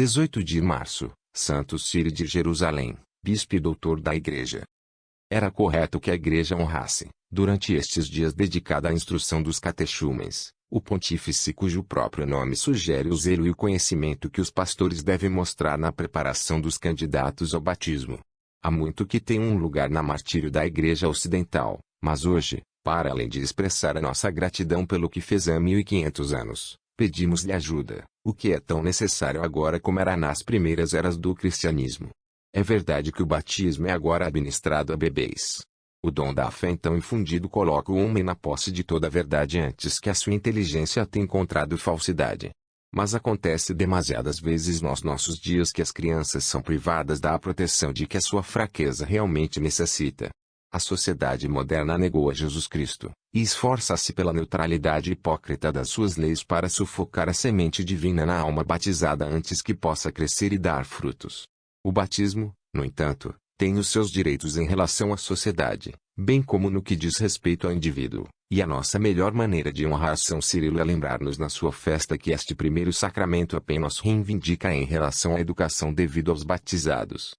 18 de março, Santo Círio de Jerusalém, bispo e doutor da Igreja. Era correto que a Igreja honrasse, durante estes dias dedicada à instrução dos catechumens, o pontífice cujo próprio nome sugere o zelo e o conhecimento que os pastores devem mostrar na preparação dos candidatos ao batismo. Há muito que tem um lugar na martírio da Igreja Ocidental, mas hoje, para além de expressar a nossa gratidão pelo que fez há 1500 anos, pedimos-lhe ajuda, o que é tão necessário agora como era nas primeiras eras do cristianismo. É verdade que o batismo é agora administrado a bebês. O dom da fé então infundido coloca o homem na posse de toda a verdade antes que a sua inteligência tenha encontrado falsidade. Mas acontece demasiadas vezes nos nossos dias que as crianças são privadas da proteção de que a sua fraqueza realmente necessita. A sociedade moderna negou a Jesus Cristo, e esforça-se pela neutralidade hipócrita das suas leis para sufocar a semente divina na alma batizada antes que possa crescer e dar frutos. O batismo, no entanto, tem os seus direitos em relação à sociedade, bem como no que diz respeito ao indivíduo, e a nossa melhor maneira de honrar São Cirilo é lembrar-nos na sua festa que este primeiro sacramento apenas reivindica em relação à educação devida aos batizados.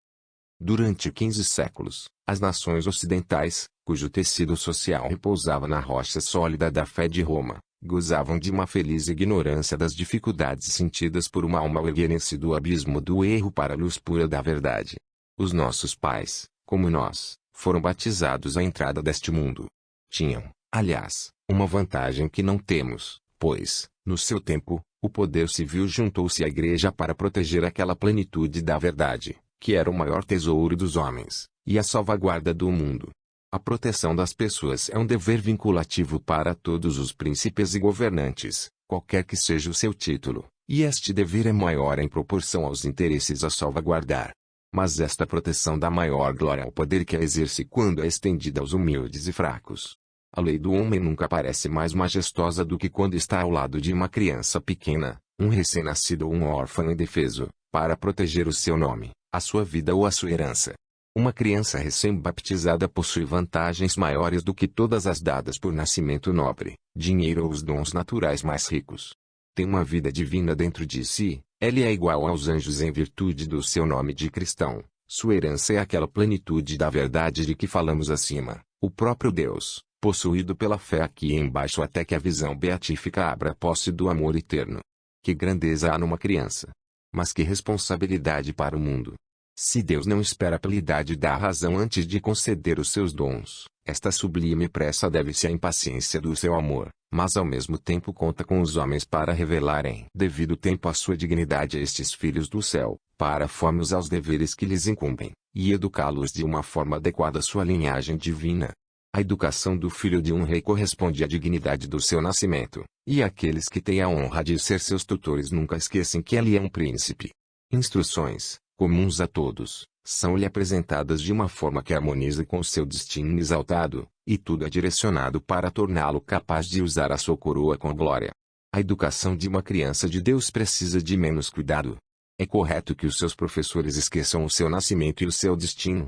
Durante 15 séculos, as nações ocidentais, cujo tecido social repousava na rocha sólida da fé de Roma, gozavam de uma feliz ignorância das dificuldades sentidas por uma alma ao erguerem-se do abismo do erro para a luz pura da verdade. Os nossos pais, como nós, foram batizados à entrada deste mundo. Tinham, aliás, uma vantagem que não temos, pois, no seu tempo, o poder civil juntou-se à Igreja para proteger aquela plenitude da verdade, que era o maior tesouro dos homens, e a salvaguarda do mundo. A proteção das pessoas é um dever vinculativo para todos os príncipes e governantes, qualquer que seja o seu título, e este dever é maior em proporção aos interesses a salvaguardar. Mas esta proteção dá maior glória ao poder que a exerce quando é estendida aos humildes e fracos. A lei do homem nunca parece mais majestosa do que quando está ao lado de uma criança pequena, um recém-nascido ou um órfão indefeso, para proteger o seu nome, a sua vida ou a sua herança. Uma criança recém-baptizada possui vantagens maiores do que todas as dadas por nascimento nobre, dinheiro ou os dons naturais mais ricos. Tem uma vida divina dentro de si, ele é igual aos anjos em virtude do seu nome de cristão, sua herança é aquela plenitude da verdade de que falamos acima, o próprio Deus, possuído pela fé aqui embaixo até que a visão beatífica abra posse do amor eterno. Que grandeza há numa criança! Mas que responsabilidade para o mundo! Se Deus não espera pela idade da razão antes de conceder os seus dons, esta sublime pressa deve-se à impaciência do seu amor, mas ao mesmo tempo conta com os homens para revelarem devido tempo a sua dignidade a estes filhos do céu, para formos aos deveres que lhes incumbem, e educá-los de uma forma adequada à sua linhagem divina. A educação do filho de um rei corresponde à dignidade do seu nascimento, e aqueles que têm a honra de ser seus tutores nunca esquecem que ele é um príncipe. Instruções, comuns a todos, são-lhe apresentadas de uma forma que harmoniza com o seu destino exaltado, e tudo é direcionado para torná-lo capaz de usar a sua coroa com glória. A educação de uma criança de Deus precisa de menos cuidado. É correto que os seus professores esqueçam o seu nascimento e o seu destino.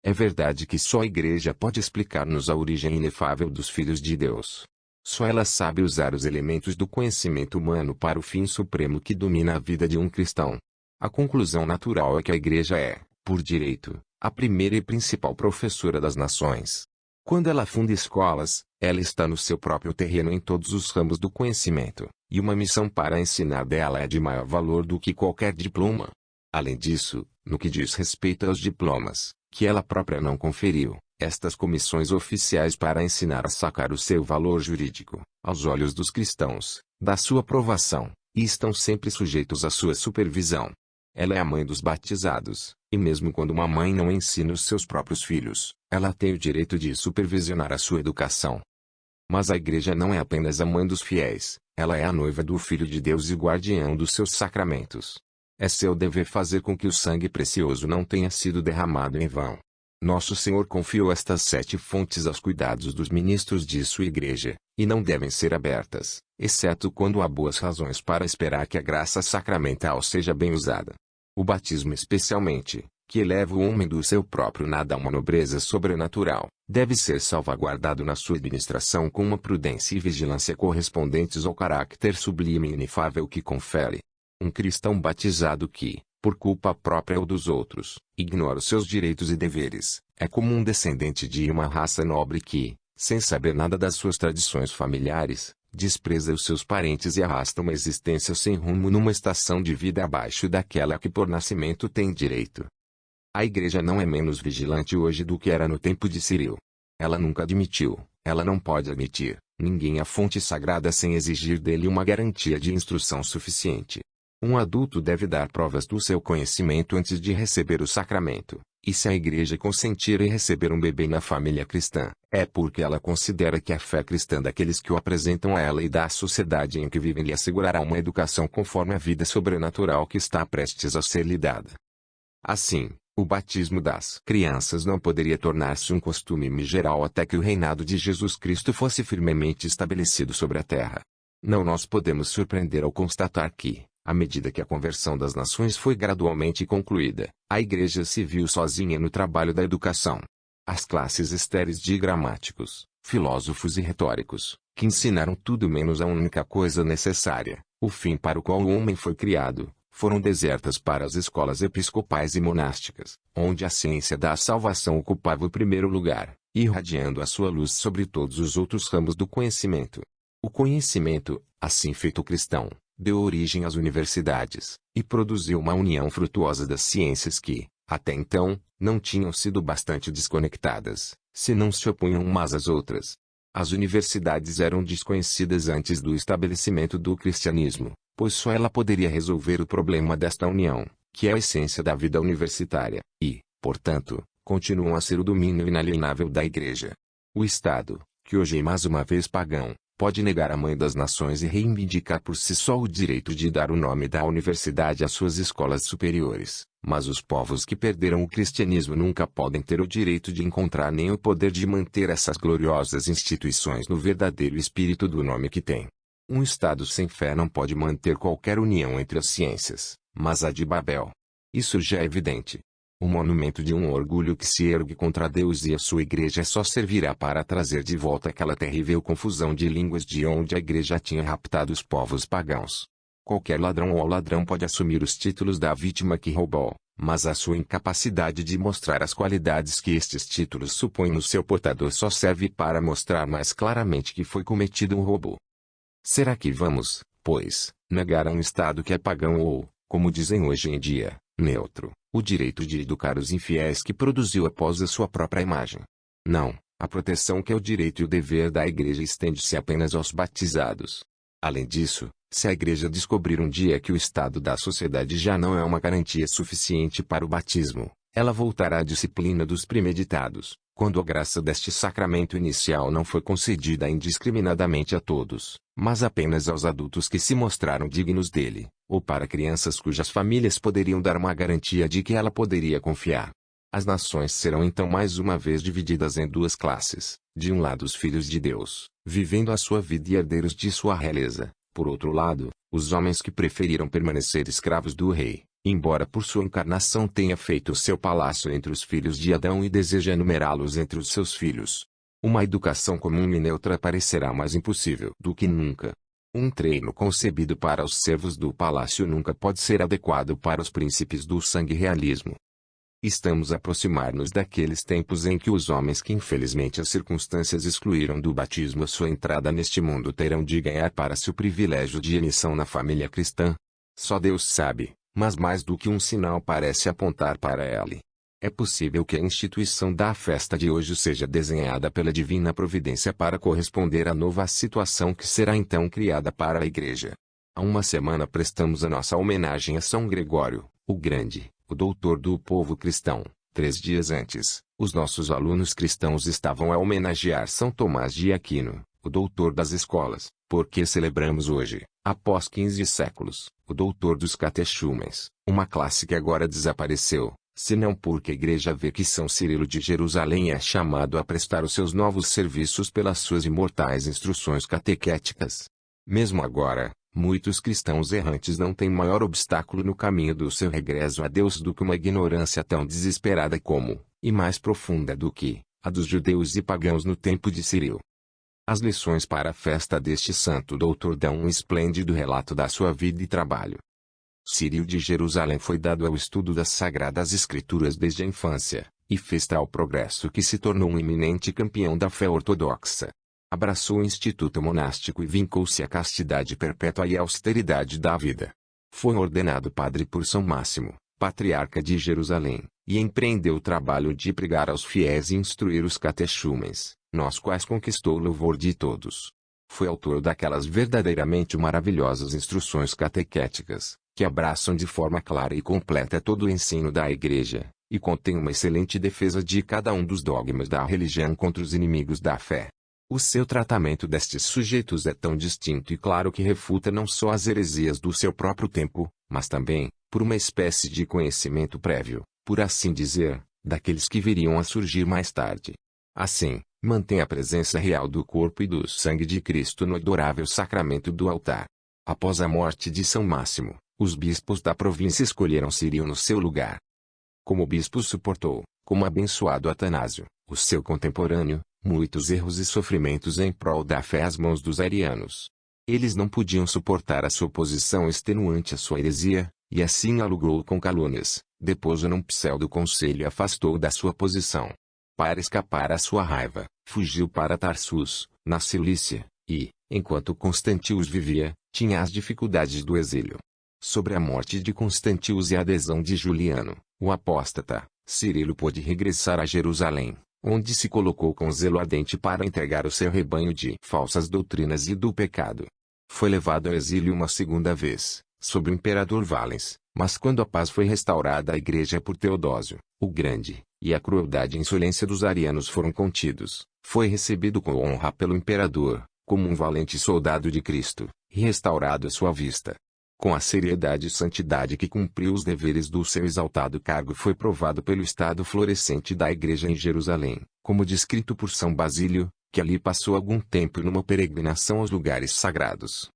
É verdade que só a Igreja pode explicar-nos a origem inefável dos filhos de Deus. Só ela sabe usar os elementos do conhecimento humano para o fim supremo que domina a vida de um cristão. A conclusão natural é que a Igreja é, por direito, a primeira e principal professora das nações. Quando ela funda escolas, ela está no seu próprio terreno em todos os ramos do conhecimento, e uma missão para ensinar dela é de maior valor do que qualquer diploma. Além disso, no que diz respeito aos diplomas, que ela própria não conferiu, estas comissões oficiais para ensinar a sacar o seu valor jurídico, aos olhos dos cristãos, da sua aprovação, e estão sempre sujeitos à sua supervisão. Ela é a mãe dos batizados, e mesmo quando uma mãe não ensina os seus próprios filhos, ela tem o direito de supervisionar a sua educação. Mas a Igreja não é apenas a mãe dos fiéis, ela é a noiva do Filho de Deus e guardiã dos seus sacramentos. É seu dever fazer com que o sangue precioso não tenha sido derramado em vão. Nosso Senhor confiou estas 7 fontes aos cuidados dos ministros de sua Igreja, e não devem ser abertas, exceto quando há boas razões para esperar que a graça sacramental seja bem usada. O batismo especialmente, que eleva o homem do seu próprio nada a uma nobreza sobrenatural, deve ser salvaguardado na sua administração com uma prudência e vigilância correspondentes ao caráter sublime e inefável que confere. Um cristão batizado que, por culpa própria ou dos outros, ignora os seus direitos e deveres, é como um descendente de uma raça nobre que, sem saber nada das suas tradições familiares, despreza os seus parentes e arrasta uma existência sem rumo numa estação de vida abaixo daquela a que por nascimento tem direito. A Igreja não é menos vigilante hoje do que era no tempo de Cirilo. Ela nunca admitiu, ela não pode admitir, ninguém à fonte sagrada sem exigir dele uma garantia de instrução suficiente. Um adulto deve dar provas do seu conhecimento antes de receber o sacramento, e se a Igreja consentir em receber um bebê na família cristã, é porque ela considera que a fé cristã daqueles que o apresentam a ela e da sociedade em que vivem lhe assegurará uma educação conforme a vida sobrenatural que está prestes a ser lhe dada. Assim, o batismo das crianças não poderia tornar-se um costume geral até que o reinado de Jesus Cristo fosse firmemente estabelecido sobre a terra. Não nos podemos surpreender ao constatar que, à medida que a conversão das nações foi gradualmente concluída, a Igreja se viu sozinha no trabalho da educação. As classes estéreis de gramáticos, filósofos e retóricos, que ensinaram tudo menos a única coisa necessária, o fim para o qual o homem foi criado, foram desertas para as escolas episcopais e monásticas, onde a ciência da salvação ocupava o primeiro lugar, irradiando a sua luz sobre todos os outros ramos do conhecimento. O conhecimento, assim feito cristão, deu origem às universidades, e produziu uma união frutuosa das ciências que, até então, não tinham sido bastante desconectadas, se não se opunham umas às outras. As universidades eram desconhecidas antes do estabelecimento do cristianismo, pois só ela poderia resolver o problema desta união, que é a essência da vida universitária, e, portanto, continuam a ser o domínio inalienável da Igreja. O Estado, que hoje é mais uma vez pagão, pode negar a mãe das nações e reivindicar por si só o direito de dar o nome da universidade às suas escolas superiores, mas os povos que perderam o cristianismo nunca podem ter o direito de encontrar nem o poder de manter essas gloriosas instituições no verdadeiro espírito do nome que têm. Um Estado sem fé não pode manter qualquer união entre as ciências, mas a de Babel. Isso já é evidente. O monumento de um orgulho que se ergue contra Deus e a sua Igreja só servirá para trazer de volta aquela terrível confusão de línguas de onde a Igreja tinha raptado os povos pagãos. Qualquer ladrão ou ladrão pode assumir os títulos da vítima que roubou, mas a sua incapacidade de mostrar as qualidades que estes títulos supõem no seu portador só serve para mostrar mais claramente que foi cometido um roubo. Será que vamos, pois, negar a um Estado que é pagão ou, como dizem hoje em dia, neutro, o direito de educar os infiéis que produziu após a sua própria imagem? Não, a proteção que é o direito e o dever da Igreja estende-se apenas aos batizados. Além disso, se a Igreja descobrir um dia que o estado da sociedade já não é uma garantia suficiente para o batismo, ela voltará à disciplina dos premeditados, quando a graça deste sacramento inicial não foi concedida indiscriminadamente a todos, mas apenas aos adultos que se mostraram dignos dele, ou para crianças cujas famílias poderiam dar uma garantia de que ela poderia confiar. As nações serão então mais uma vez divididas em duas classes, de um lado os filhos de Deus, vivendo a sua vida e herdeiros de sua realeza, por outro lado, os homens que preferiram permanecer escravos do rei, embora por sua encarnação tenha feito o seu palácio entre os filhos de Adão e deseja enumerá-los entre os seus filhos. Uma educação comum e neutra parecerá mais impossível do que nunca. Um treino concebido para os servos do palácio nunca pode ser adequado para os príncipes do sangue-realismo. Estamos a aproximar-nos daqueles tempos em que os homens que infelizmente as circunstâncias excluíram do batismo a sua entrada neste mundo terão de ganhar para si o privilégio de emissão na família cristã. Só Deus sabe, mas mais do que um sinal parece apontar para ela. É possível que a instituição da festa de hoje seja desenhada pela divina providência para corresponder à nova situação que será então criada para a Igreja. Há uma semana prestamos a nossa homenagem a São Gregório, o Grande, o doutor do povo cristão. 3 dias antes, os nossos alunos cristãos estavam a homenagear São Tomás de Aquino, o doutor das escolas, porque celebramos hoje, após 15 séculos, o doutor dos catechumens, uma classe que agora desapareceu, senão porque a Igreja vê que São Cirilo de Jerusalém é chamado a prestar os seus novos serviços pelas suas imortais instruções catequéticas. Mesmo agora, muitos cristãos errantes não têm maior obstáculo no caminho do seu regresso a Deus do que uma ignorância tão desesperada como, e mais profunda do que, a dos judeus e pagãos no tempo de Cirilo. As lições para a festa deste santo doutor dão um esplêndido relato da sua vida e trabalho. Cirio de Jerusalém foi dado ao estudo das Sagradas Escrituras desde a infância, e fez tal progresso que se tornou um eminente campeão da fé ortodoxa. Abraçou o instituto monástico e vincou-se à castidade perpétua e à austeridade da vida. Foi ordenado padre por São Máximo, patriarca de Jerusalém, e empreendeu o trabalho de pregar aos fiéis e instruir os catechumens, nos quais conquistou o louvor de todos. Foi autor daquelas verdadeiramente maravilhosas instruções catequéticas, que abraçam de forma clara e completa todo o ensino da Igreja, e contém uma excelente defesa de cada um dos dogmas da religião contra os inimigos da fé. O seu tratamento destes sujeitos é tão distinto e claro que refuta não só as heresias do seu próprio tempo, mas também, por uma espécie de conhecimento prévio, por assim dizer, daqueles que viriam a surgir mais tarde. Assim, mantém a presença real do corpo e do sangue de Cristo no adorável sacramento do altar. Após a morte de São Máximo, os bispos da província escolheram Cirio no seu lugar. Como bispo suportou, como abençoado Atanásio, o seu contemporâneo, muitos erros e sofrimentos em prol da fé às mãos dos arianos. Eles não podiam suportar a sua oposição extenuante à sua heresia, e assim alugou com calúnias, depôs-o num pseudo-conselho e afastou da sua posição. Para escapar à sua raiva, fugiu para Tarsus, na Cilícia, e, enquanto Constantius vivia, tinha as dificuldades do exílio. Sobre a morte de Constantius e a adesão de Juliano, o apóstata, Cirilo pôde regressar a Jerusalém, onde se colocou com zelo ardente para entregar o seu rebanho de falsas doutrinas e do pecado. Foi levado ao exílio uma segunda vez, sob o imperador Valens, mas quando a paz foi restaurada à igreja por Teodósio, o Grande, e a crueldade e insolência dos arianos foram contidos, foi recebido com honra pelo imperador, como um valente soldado de Cristo, e restaurado à sua vista. Com a seriedade e santidade que cumpriu os deveres do seu exaltado cargo foi provado pelo estado florescente da igreja em Jerusalém, como descrito por São Basílio, que ali passou algum tempo numa peregrinação aos lugares sagrados.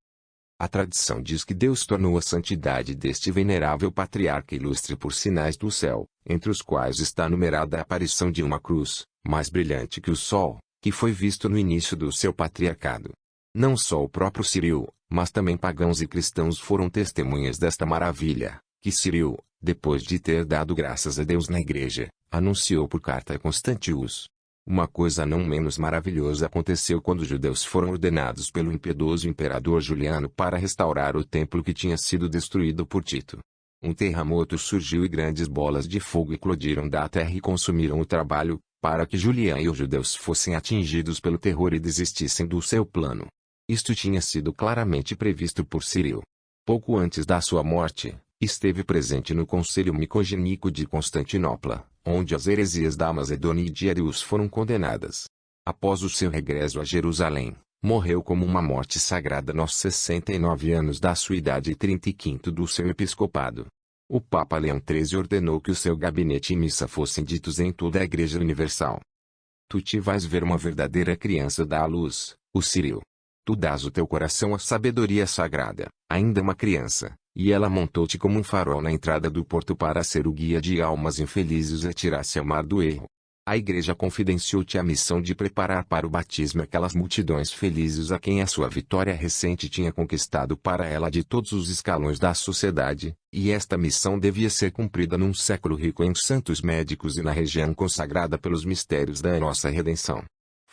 A tradição diz que Deus tornou a santidade deste venerável patriarca ilustre por sinais do céu, entre os quais está numerada a aparição de uma cruz, mais brilhante que o sol, que foi visto no início do seu patriarcado. Não só o próprio Cirio, mas também pagãos e cristãos foram testemunhas desta maravilha, que Cirio, depois de ter dado graças a Deus na igreja, anunciou por carta a Constantius. Uma coisa não menos maravilhosa aconteceu quando os judeus foram ordenados pelo impiedoso imperador Juliano para restaurar o templo que tinha sido destruído por Tito. Um terremoto surgiu e grandes bolas de fogo eclodiram da terra e consumiram o trabalho, para que Juliano e os judeus fossem atingidos pelo terror e desistissem do seu plano. Isto tinha sido claramente previsto por Cirio. Pouco antes da sua morte, esteve presente no Conselho Micogênico de Constantinopla, onde as heresias da Macedônia e de Arius foram condenadas. Após o seu regresso a Jerusalém, morreu como uma morte sagrada aos 69 anos da sua idade e 35 do seu episcopado. O Papa Leão XIII ordenou que o seu gabinete e missa fossem ditos em toda a Igreja Universal. Tu te vais ver uma verdadeira criança da luz, o Cirio. Tu dás o teu coração à sabedoria sagrada, ainda uma criança, e ela montou-te como um farol na entrada do porto para ser o guia de almas infelizes e atirar-se ao mar do erro. A igreja confidenciou-te a missão de preparar para o batismo aquelas multidões felizes a quem a sua vitória recente tinha conquistado para ela de todos os escalões da sociedade, e esta missão devia ser cumprida num século rico em santos médicos e na região consagrada pelos mistérios da nossa redenção.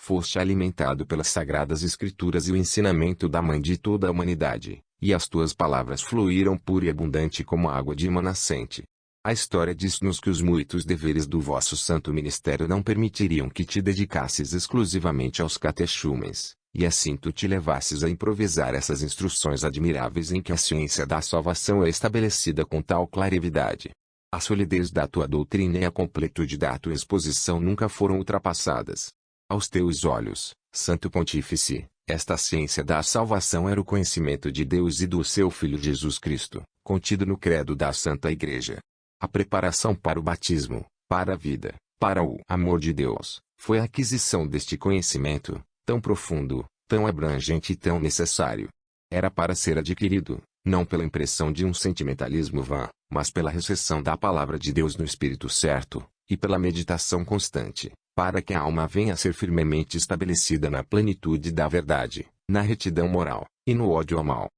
Foste alimentado pelas sagradas escrituras e o ensinamento da mãe de toda a humanidade, e as tuas palavras fluíram pura e abundante como a água de uma nascente. A história diz-nos que os muitos deveres do vosso santo ministério não permitiriam que te dedicasses exclusivamente aos catechumens, e assim tu te levasses a improvisar essas instruções admiráveis em que a ciência da salvação é estabelecida com tal clarividade. A solidez da tua doutrina e a completude da tua exposição nunca foram ultrapassadas. Aos teus olhos, Santo Pontífice, esta ciência da salvação era o conhecimento de Deus e do seu Filho Jesus Cristo, contido no credo da Santa Igreja. A preparação para o batismo, para a vida, para o amor de Deus, foi a aquisição deste conhecimento, tão profundo, tão abrangente e tão necessário. Era para ser adquirido, não pela impressão de um sentimentalismo vã, mas pela recepção da palavra de Deus no espírito certo, e pela meditação constante, para que a alma venha a ser firmemente estabelecida na plenitude da verdade, na retidão moral, e no ódio ao mal.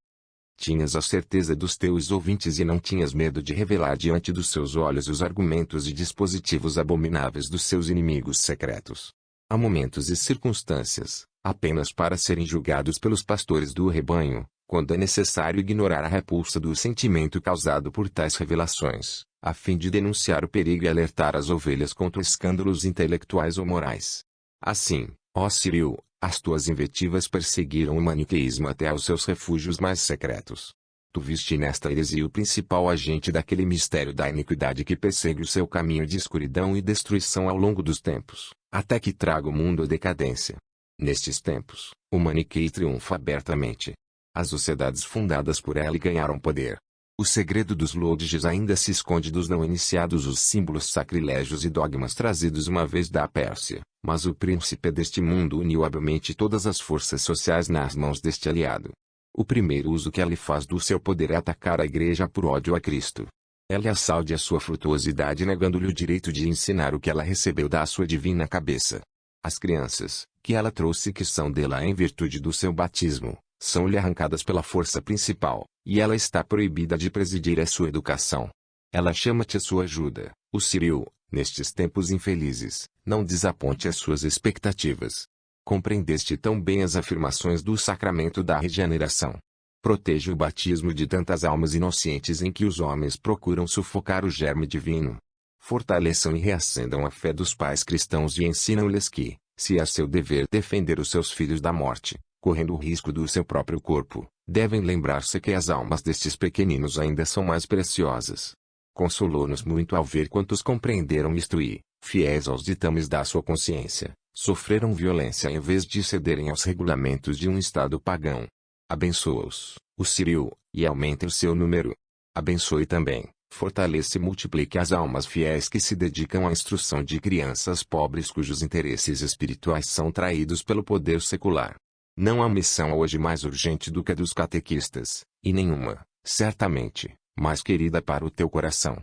Tinhas a certeza dos teus ouvintes e não tinhas medo de revelar diante dos seus olhos os argumentos e dispositivos abomináveis dos seus inimigos secretos. Há momentos e circunstâncias, apenas para serem julgados pelos pastores do rebanho, quando é necessário ignorar a repulsa do sentimento causado por tais revelações, a fim de denunciar o perigo e alertar as ovelhas contra escândalos intelectuais ou morais. Assim, ó Cyril, as tuas invectivas perseguiram o maniqueísmo até aos seus refúgios mais secretos. Tu viste nesta heresia o principal agente daquele mistério da iniquidade que persegue o seu caminho de escuridão e destruição ao longo dos tempos, até que traga o mundo à decadência. Nestes tempos, o maniqueísmo triunfa abertamente. As sociedades fundadas por ele ganharam poder. O segredo dos lodiges ainda se esconde dos não iniciados, os símbolos sacrilégios e dogmas trazidos uma vez da Pérsia, mas o príncipe deste mundo uniu habilmente todas as forças sociais nas mãos deste aliado. O primeiro uso que ele faz do seu poder é atacar a igreja por ódio a Cristo. Ele assalde a sua frutuosidade negando-lhe o direito de ensinar o que ela recebeu da sua divina cabeça. As crianças, que ela trouxe que são dela em virtude do seu batismo, são-lhe arrancadas pela força principal, e ela está proibida de presidir a sua educação. Ela chama-te a sua ajuda, o Cyril, nestes tempos infelizes, não desaponte as suas expectativas. Compreendeste tão bem as afirmações do sacramento da regeneração. Proteja o batismo de tantas almas inocentes em que os homens procuram sufocar o germe divino. Fortaleçam e reacendam a fé dos pais cristãos e ensinam-lhes que, se é seu dever defender os seus filhos da morte, correndo o risco do seu próprio corpo, devem lembrar-se que as almas destes pequeninos ainda são mais preciosas. Consolou-nos muito ao ver quantos compreenderam isto e, fiéis aos ditames da sua consciência, sofreram violência em vez de cederem aos regulamentos de um estado pagão. Abençoa-os, o Cyril, e aumente o seu número. Abençoe também, fortaleça e multiplique as almas fiéis que se dedicam à instrução de crianças pobres cujos interesses espirituais são traídos pelo poder secular. Não há missão hoje mais urgente do que a dos catequistas, e nenhuma, certamente, mais querida para o teu coração.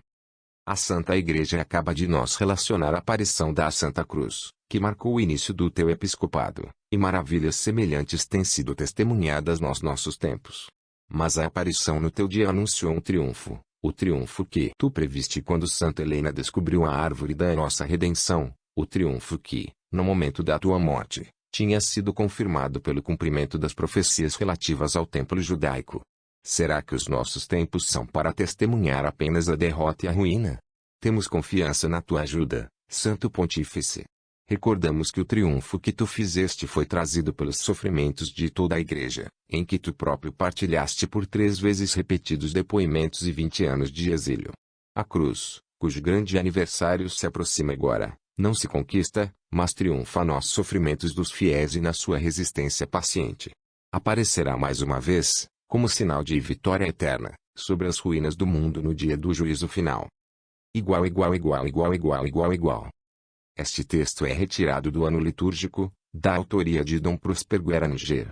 A Santa Igreja acaba de nos relacionar a aparição da Santa Cruz, que marcou o início do teu episcopado, e maravilhas semelhantes têm sido testemunhadas nos nossos tempos. Mas a aparição no teu dia anunciou um triunfo, o triunfo que tu previste quando Santa Helena descobriu a árvore da nossa redenção, o triunfo que, no momento da tua morte, tinha sido confirmado pelo cumprimento das profecias relativas ao templo judaico. Será que os nossos tempos são para testemunhar apenas a derrota e a ruína? Temos confiança na tua ajuda, Santo Pontífice. Recordamos que o triunfo que tu fizeste foi trazido pelos sofrimentos de toda a Igreja, em que tu próprio partilhaste por 3 vezes repetidos depoimentos e 20 anos de exílio. A cruz, cujo grande aniversário se aproxima agora, não se conquista, mas triunfa nos sofrimentos dos fiéis e na sua resistência paciente. Aparecerá mais uma vez, como sinal de vitória eterna, sobre as ruínas do mundo no dia do juízo final. Igual. Este texto é retirado do ano litúrgico, da autoria de Dom Próspero Guerra Níger.